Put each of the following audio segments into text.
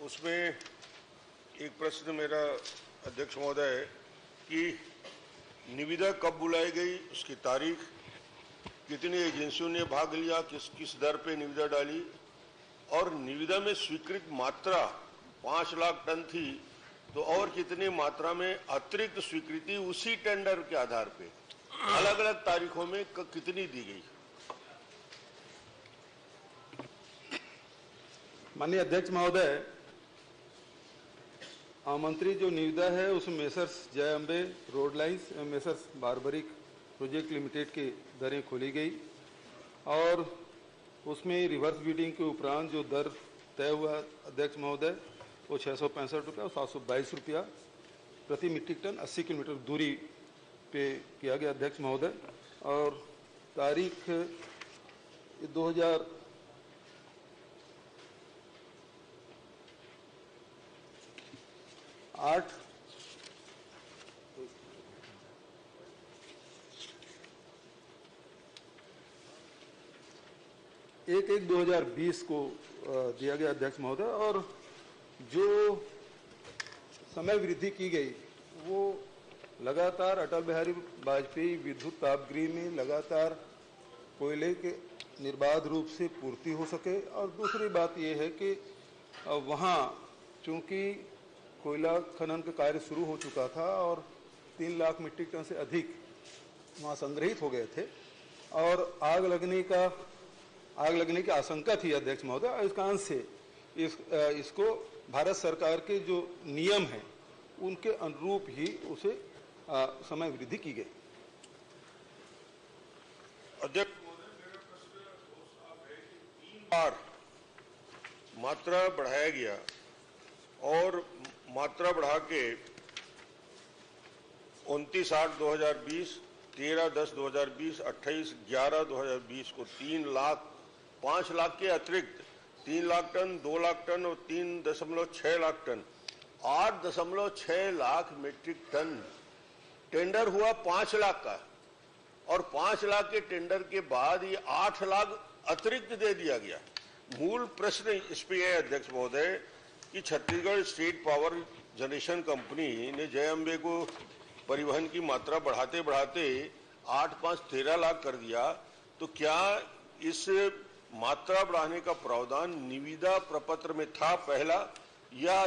उसमें एक प्रश्न मेरा अध्यक्ष महोदय है कि निविदा कब बुलाई गई, उसकी तारीख, कितनी एजेंसियों ने भाग लिया, किस दर पे निविदा डाली, और निविदा में स्वीकृत मात्रा 5 लाख टन थी तो और कितनी मात्रा में अतिरिक्त स्वीकृति उसी टेंडर के आधार पे अलग अलग तारीखों में कितनी दी गई। माननीय अध्यक्ष महोदय, आमंत्रित जो निविदा है उसमें मेसर्स जय अम्बे रोड लाइंस एवं मेसर्स बारबरिक प्रोजेक्ट लिमिटेड की दरें खोली गई और उसमें रिवर्स बिडिंग के उपरांत जो दर तय हुआ अध्यक्ष महोदय वो 665 रुपया और 722 रुपया प्रति मीट्रिक टन 80 किलोमीटर दूरी पे किया गया अध्यक्ष महोदय। और तारीख 2008 1/1/2020 को दिया गया अध्यक्ष महोदय। और जो समय वृद्धि की गई वो लगातार अटल बिहारी वाजपेयी विद्युत तापगृह में लगातार कोयले के निर्बाध रूप से पूर्ति हो सके। और दूसरी बात ये है कि वहाँ चूँकि कोयला खनन का कार्य शुरू हो चुका था और 3 लाख मीट्रिक टन से अधिक वहाँ संग्रहित हो गए थे और आग लगने की आशंका थी अध्यक्ष महोदय। इस कारण से इसको भारत सरकार के जो नियम हैं उनके अनुरूप ही उसे समय वृद्धि की गई। अध्यक्ष महोदय, मेरा प्रश्न है कि 3 बार मात्रा बढ़ाया गया और मात्रा बढ़ा के 29/8/2020, 13/10/2020, 28/11/2020 को 5 लाख के अतिरिक्त 3 लाख टन, 2 लाख टन और 3.6 lakh ton 8.6 lakh metric ton tender हुआ 5 लाख का। और 5 लाख के टेंडर के बाद ये 8 लाख अतिरिक्त दे दिया गया। मूल प्रश्न इस पे है अध्यक्ष महोदय कि Chhattisgarh state power generation company ने जय अम्बे को परिवहन की मात्रा बढ़ाते बढ़ाते 8-5-13 लाख कर दिया, तो क्या इस मात्रा बढ़ाने का प्रावधान निविदा प्रपत्र में था पहला, या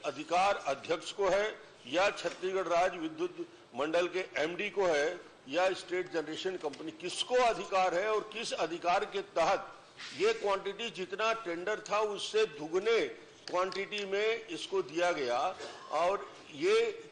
अधिकार अध्यक्ष को है, या छत्तीसगढ़ राज्य विद्युत मंडल के एमडी को है, या स्टेट जनरेशन कंपनी, किसको अधिकार है और किस अधिकार के तहत ये क्वांटिटी जितना टेंडर था उससे दुगने क्वांटिटी में इसको दिया गया, और ये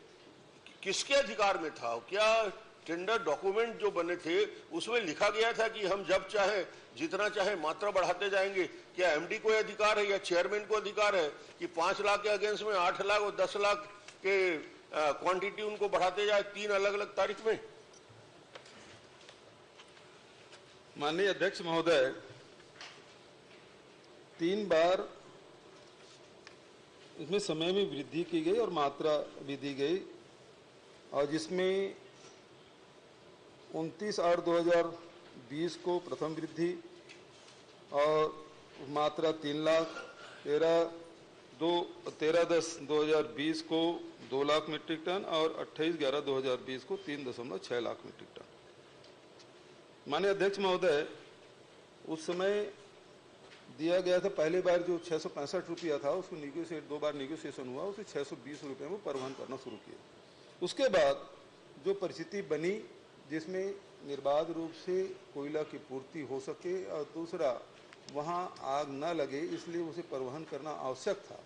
किसके अधिकार में था? क्या टेंडर डॉक्यूमेंट जो बने थे उसमें लिखा गया था कि हम जब चाहे जितना चाहे मात्रा बढ़ाते जाएंगे? क्या एमडी को अधिकार है या चेयरमैन को अधिकार है कि 5 लाख के अगेंस्ट में 8 लाख और 10 लाख के क्वांटिटी उनको बढ़ाते जाए 3 अलग अलग तारीख में? माननीय अध्यक्ष महोदय, 3 बार इसमें समय में वृद्धि की गई और मात्रा भी दी गई, और जिसमें 29/8/2020 को प्रथम वृद्धि और मात्रा 3 लाख, 13/10/2020 को 2 लाख मीट्रिक टन और 28/11/2020 को 3.6 लाख मीट्रिक टन। माननीय अध्यक्ष महोदय, उस समय दिया गया था पहली बार जो 665 रुपया था उसको निगोशिएट 2 बार निगोशिएशन हुआ, उसे 620 रुपये में परिवहन करना शुरू किया। उसके बाद जो परिस्थिति बनी जिसमें निर्बाध रूप से कोयला की पूर्ति हो सके और दूसरा वहाँ आग न लगे, इसलिए उसे परिवहन करना आवश्यक था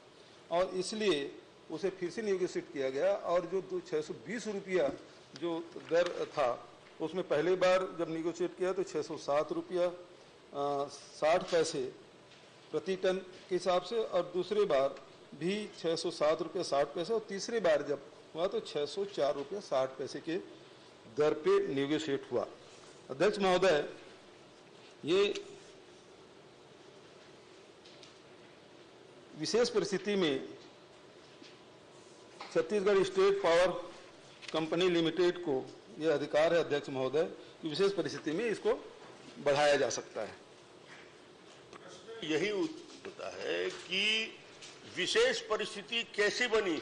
और इसलिए उसे फिर से निगोशिएट किया गया। और जो 620 रुपया जो दर था उसमें पहली बार जब निगोशिएट किया तो 607 रुपया 60 पैसे प्रति टन के हिसाब से, और दूसरी बार भी 607 रुपया 60 पैसे, और तीसरी बार जब हुआ तो 604 रुपया 60 पैसे के दर पे निगोशिएट हुआ। अध्यक्ष महोदय, ये विशेष परिस्थिति में Chhattisgarh state power company limited को यह अधिकार है अध्यक्ष महोदय कि विशेष परिस्थिति में इसको बढ़ाया जा सकता है। यही होता है कि विशेष परिस्थिति कैसी बनी।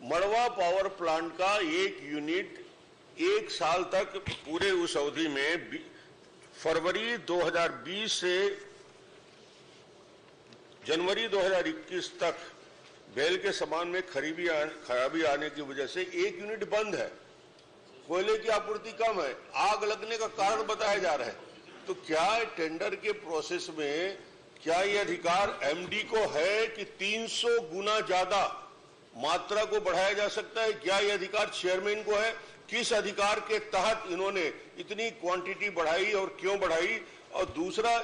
मड़वा पावर प्लांट का एक यूनिट 1 साल तक पूरे उस अवधि में फरवरी 2020 से जनवरी 2021 तक बैल के सामान में खराबी आने की वजह से एक यूनिट बंद है। कोयले की आपूर्ति कम है, आग लगने का कारण बताया जा रहा है। तो क्या टेंडर के प्रोसेस में क्या ये अधिकार एमडी को है कि 300 गुना ज्यादा मात्रा को बढ़ाया जा सकता है? क्या ये अधिकार चेयरमैन को है? किस अधिकार के तहत इन्होंने इतनी क्वांटिटी बढ़ाई और क्यों बढ़ाई? और दूसरा,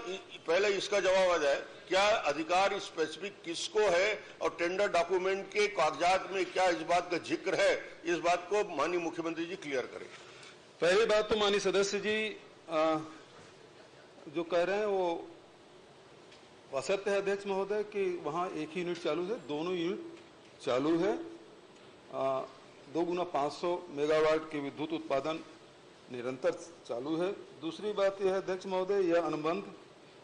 पहले इसका जवाब आ जाए, क्या अधिकार स्पेसिफिक किसको है और टेंडर डॉक्यूमेंट के कागजात में क्या इस बात का जिक्र है? इस बात को माननीय मुख्यमंत्री जी क्लियर करें। पहली बात तो माननीय सदस्य जी जो कह रहे हैं वो असत्य है अध्यक्ष महोदय कि वहां एक ही यूनिट चालू है। दोनों यूनिट चालू है। 2 गुना 500 मेगावाट की विद्युत उत्पादन निरंतर चालू है। दूसरी बात यह है अध्यक्ष महोदय, यह अनुबंध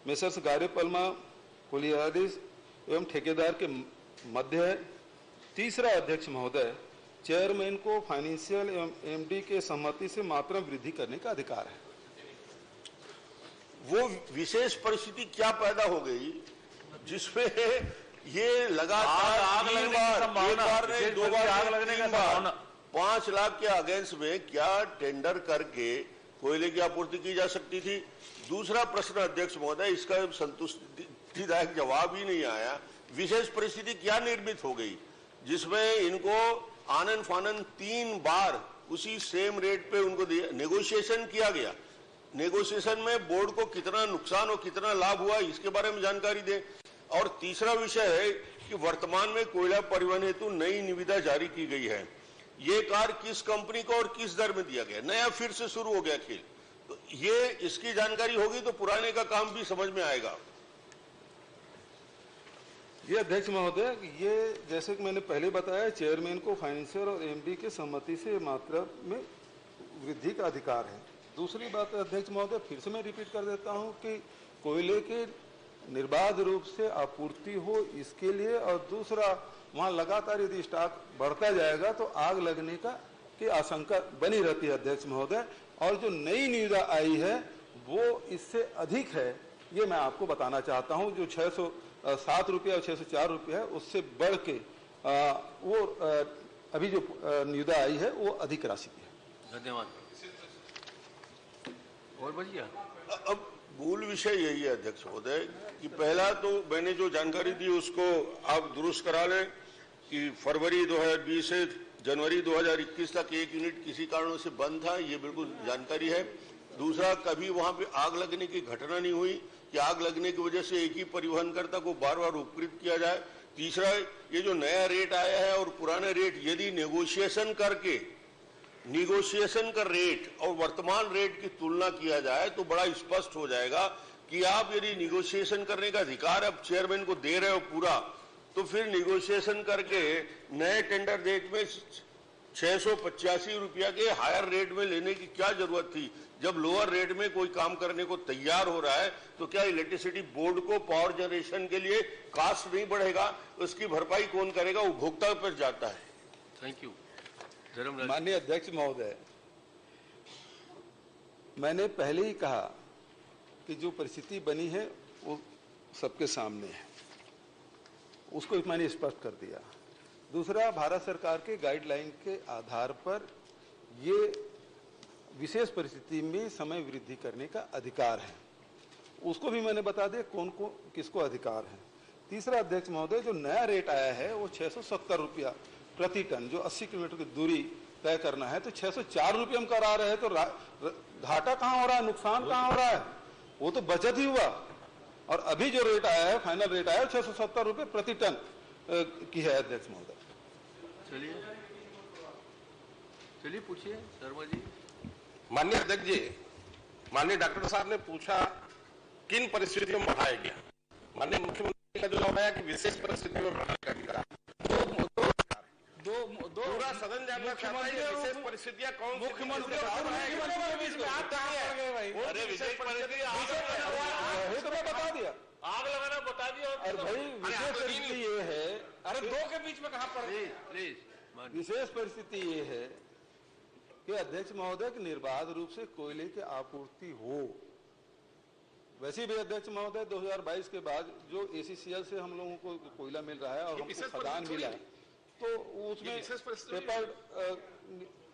मेसर्स गारे पल्मा कोलियारिस एवं ठेकेदार के मध्य है। तीसरा अध्यक्ष महोदय, चेयरमैन को फाइनेंशियल एवं एमडी के सहमति से मात्रा वृद्धि करने का अधिकार है। वो विशेष परिस्थिति क्या पैदा हो गई जिसमें ये लगातार आग लगने की संभावना, एक बार नहीं, 2 बार, आग लगने का 5 लाख के अगेंस्ट में क्या टेंडर करके कोयले की आपूर्ति की जा सकती थी? दूसरा प्रश्न अध्यक्ष महोदय, इसका संतुष्टिदायक जवाब ही नहीं आया। विशेष परिस्थिति क्या निर्मित हो गई जिसमें इनको आनन फानन 3 बार उसी सेम रेट पे उनको नेगोशिएशन किया गया? नेगोशिएशन में बोर्ड को कितना नुकसान और कितना लाभ हुआ, इसके बारे में जानकारी दें। और तीसरा विषय है कि वर्तमान में कोयला परिवहन हेतु नई निविदा जारी की गई है। ये कार्य किस कंपनी को और किस दर में दिया गया? नया फिर से शुरू हो गया खेल। तो ये इसकी जानकारी होगी तो पुराने का काम भी समझ में आएगा। ये अध्यक्ष महोदय, ये जैसे कि मैंने पहले बताया, चेयरमैन को फाइनेंशियल और एमडी के सहमति से मात्रा में वृद्धि का अधिकार है। दूसरी बात अध्यक्ष महोदय, फिर से मैं रिपीट कर देता हूं कि कोयले के निर्बाध रूप से आपूर्ति हो इसके लिए, और दूसरा वहां लगातार यदि स्टॉक बढ़ता जाएगा तो आग लगने की आशंका बनी रहती है अध्यक्ष महोदय। और जो नई निविदा आई है वो इससे अधिक है, ये मैं आपको बताना चाहता हूं। जो 607 रुपया और 604 रुपया है उससे बढ़ के अभी जो निविदा आई है वो अधिक राशि की है। धन्यवाद। और बढ़िया। अब मूल विषय यही है अध्यक्ष महोदय कि पहला तो मैंने जो जानकारी दी उसको आप दुरुस्त करा लें कि फरवरी 2020 से जनवरी 2021 तक एक यूनिट किसी कारणों से बंद था, ये बिल्कुल जानकारी है। दूसरा, कभी वहां पे आग लगने की घटना नहीं हुई कि आग लगने की वजह से एक ही परिवहनकर्ता को बार बार उपकृत किया जाए। तीसरा, ये जो नया रेट आया है और पुराने रेट यदि नेगोशिएशन का रेट और वर्तमान रेट की तुलना किया जाए तो बड़ा स्पष्ट हो जाएगा कि आप यदि नेगोशिएशन करने का अधिकार अब चेयरमैन को दे रहे हो पूरा, तो फिर नेगोशिएशन करके नए टेंडर रेट में 685 रुपया के हायर रेट में लेने की क्या जरूरत थी? जब लोअर रेट में कोई काम करने को तैयार हो रहा है तो क्या इलेक्ट्रिसिटी बोर्ड को पावर जनरेशन के लिए कास्ट नहीं बढ़ेगा? उसकी भरपाई कौन करेगा? उपभोक्ता पर जाता है। Thank you. माननीय अध्यक्ष महोदय, मैंने पहले ही कहा कि जो परिस्थिति बनी है वो सबके सामने है, उसको मैंने स्पष्ट कर दिया। दूसरा, भारत सरकार के गाइडलाइन के आधार पर ये विशेष परिस्थिति में समय वृद्धि करने का अधिकार है, उसको भी मैंने बता दिया कौन को किसको अधिकार है। तीसरा अध्यक्ष महोदय, जो नया रेट आया है वो 670 रुपया प्रति टन, जो 80 किलोमीटर की दूरी तय करना है, तो 604 रुपये हम करा रहे हैं, तो घाटा कहाँ हो रहा है, नुकसान कहाँ हो रहा है? वो तो बचत ही हुआ। और अभी जो रेट आया है, फाइनल रेट आया है 670 रुपये प्रति टन की है अध्यक्ष महोदय। चलिए पूछिए शर्मा जी। माननीय अध्यक्ष जी, माननीय डॉक्टर साहब ने पूछा किन परिस्थितियों में बढ़ाया गया। माननीय मुख्यमंत्री का जो जवाब आया कि विशेष परिस्थितियों में बढ़ाया गया। पूरा सदन जानना चाहता है विशेष परिस्थितियां कौन सी? मुख्यमंत्री बता दिया। आग लगाना बता दिया। और भाई विशेष परिस्थिति ये है अरे दो के बीच में कहां पड़ गए? प्लीज प्लीज माननीय विशेष परिस्थिति ये है कि अध्यक्ष महोदय की निर्बाध रूप से कोयले की आपूर्ति हो। वैसे भी अध्यक्ष महोदय 2022 के बाद जो एसीसीएल से हम लोगों को कोयला मिल रहा है और हमको खदान मिला है, तो उसमें पेपर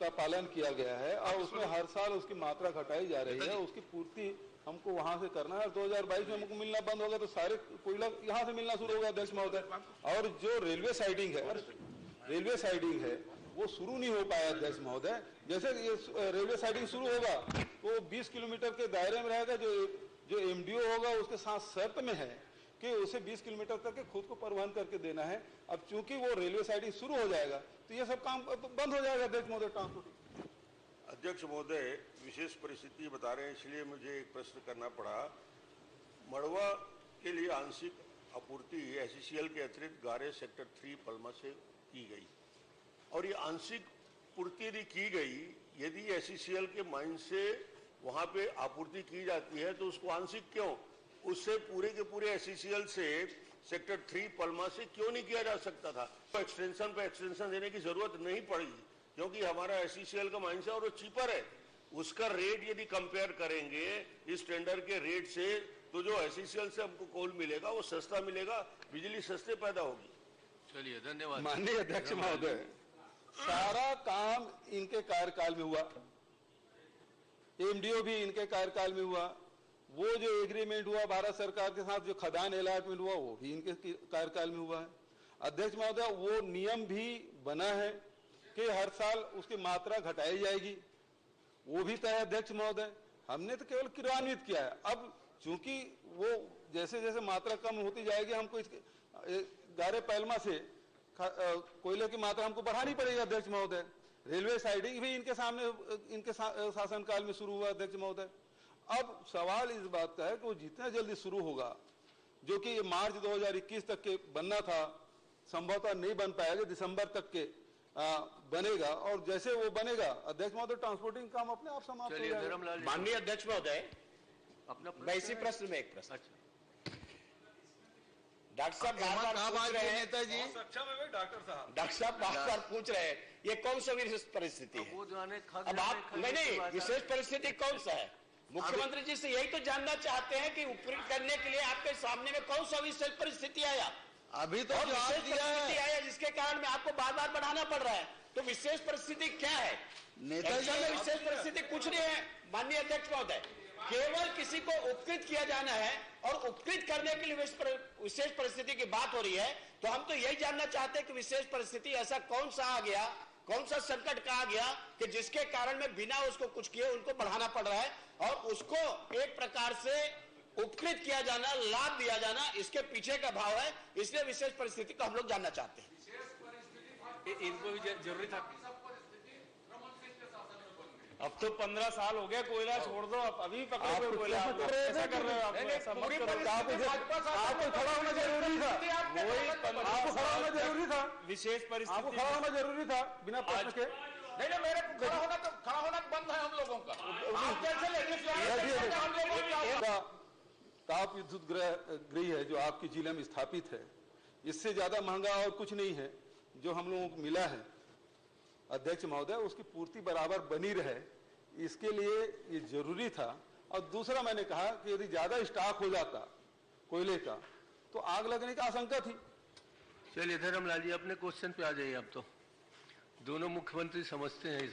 का पालन किया गया है और उसमें हर साल उसकी मात्रा घटाई जा रही है। उसकी पूर्ति हमको वहां से करना है। और 2022 में हमको मिलना बंद होगा तो सारे कोयला यहाँ से मिलना शुरू होगा अध्यक्ष महोदय। और जो रेलवे साइडिंग है वो शुरू नहीं हो पाया अध्यक्ष महोदय। जैसे ये रेलवे साइडिंग शुरू होगा तो 20 किलोमीटर के दायरे में रहेगा। जो एमडीओ होगा उसके साथ शर्त में है कि उसे 20 किलोमीटर तक के खुद को परिवहन करके देना है। अब चूंकि वो रेलवे साइडिंग शुरू हो जाएगा तो ये सब काम बंद हो जाएगा अध्यक्ष महोदय ट्रांसपोर्ट। अध्यक्ष महोदय, विशेष परिस्थिति बता रहे हैं इसलिए मुझे एक प्रश्न करना पड़ा। मड़वा के लिए आंशिक आपूर्ति एससीसीएल के अतिरिक्त गारे सेक्टर 3 पलमा से की गई और ये आंशिक पूर्ति यदि की गई, यदि एससीसीएल के माइन से वहां पे आपूर्ति की जाती है तो उसको आंशिक क्यों, उससे पूरे के पूरे एससीसीएल से सेक्टर 3 पलमा से क्यों नहीं किया जा सकता था? तो एक्सटेंशन पे एक्सटेंशन देने की जरूरत नहीं पड़ी क्योंकि हमारा एससीसीएल का माइन से और वो चीपर है। उसका रेट यदि कंपेयर करेंगे इस टेंडर के रेट से तो जो एससीसीएल से हमको कोल मिलेगा वो सस्ता मिलेगा, बिजली सस्ते पैदा होगी। चलिए धन्यवाद। माननीय अध्यक्ष महोदय, सारा काम इनके कार्यकाल में हुआ, एमडीओ भी इनके कार्यकाल में हुआ, वो जो एग्रीमेंट हुआ भारत सरकार के साथ जो खदान अलॉटमेंट हुआ वो भी इनके कार्यकाल में हुआ है। अध्यक्ष महोदय, वो नियम भी बना है कि हर साल उसकी मात्रा घटाई जाएगी, वो भी तय अध्यक्ष महोदय। हमने तो केवल क्रियान्वित किया है। अब चूंकि वो जैसे जैसे मात्रा कम होती जाएगी हमको इसके गारे पैलमा से कोयले की मात्रा हमको बढ़ानी पड़ेगी अध्यक्ष महोदय। रेलवे साइडिंग भी इनके सामने इनके शासनकाल में शुरू हुआ अध्यक्ष महोदय। अब सवाल इस बात का है कि वो जितना जल्दी शुरू होगा, जो कि ये मार्च 2021 तक के बनना था, संभवतः नहीं बन पाएगा, दिसंबर तक के बनेगा और जैसे वो बनेगा अध्यक्ष महोदय ट्रांसपोर्टिंग काम अपने आप समाप्त हो चलिए जाएगा। धर्मलाल जी, माननीय अध्यक्ष महोदय, अपना मैं इसी प्रश्न में एक प्रश्न। अच्छा डॉक्टर साहब बार बार पूछ रहे हैं, नेताजी डॉक्टर साहब बार बार पूछ रहे हैं ये कौन सा विशेष परिस्थिति है? वो जाने अब आप नहीं, विशेष परिस्थिति कौन सा है? मुख्यमंत्री जी से यही तो जानना चाहते हैं कि उपकृत करने के लिए आपके सामने में कौन सा विशेष परिस्थिति आया? अभी तो और जो आप विशेष दिया परिस्थिति है आया जिसके कारण में आपको बार बार बढ़ाना पड़ रहा है, तो विशेष परिस्थिति क्या है? नेताजी में विशेष परिस्थिति कुछ नहीं है माननीय अध्यक्ष महोदय। केवल किसी को उपकृत किया जाना है और उपकृत करने के लिए विशेष परिस्थिति की बात हो रही है। तो हम तो यही जानना चाहते हैं कि विशेष परिस्थिति ऐसा कौन सा आ गया, कौन सा संकट का आ गया कि जिसके कारण में बिना उसको कुछ किए उनको बढ़ाना पड़ रहा है और उसको एक प्रकार से उपकृत किया जाना, लाभ दिया जाना, इसके पीछे का भाव है। इसलिए विशेष परिस्थिति को हम लोग जानना चाहते हैं। इनको भी जरूरी था। अब तो 15 साल हो गए, कोयला छोड़ दो, अब अभी पकड़े हुए कोयला आप ऐसा कर रहे हो। आप ऐसा मत करो। आपको खड़ा होना जरूरी था, आपको खड़ा होना जरूरी था, विशेष आपको परिस्थिति खड़ा होना जरूरी था बिना प्रश्न के। नहीं, मेरे खड़ा होना बंद है हम लोगों का। आप जैसे लेजिस्लेटर हम लोगों का ताप विद्युत गृह है जो आपके जिले में स्थापित है, इससे ज्यादा महंगा और कुछ नहीं है जो हम लोगों को मिला है अध्यक्ष महोदय। उसकी पूर्ति बराबर बनी रहे, इसके लिए ये जरूरी था। और दूसरा मैंने कहा कि यदि ज्यादा स्टॉक हो जाता कोयले का तो आग लगने की आशंका थी। चलिए धर्मलाल जी, अपने क्वेश्चन पे आ जाइए। अब तो दोनों मुख्यमंत्री समझते हैं इस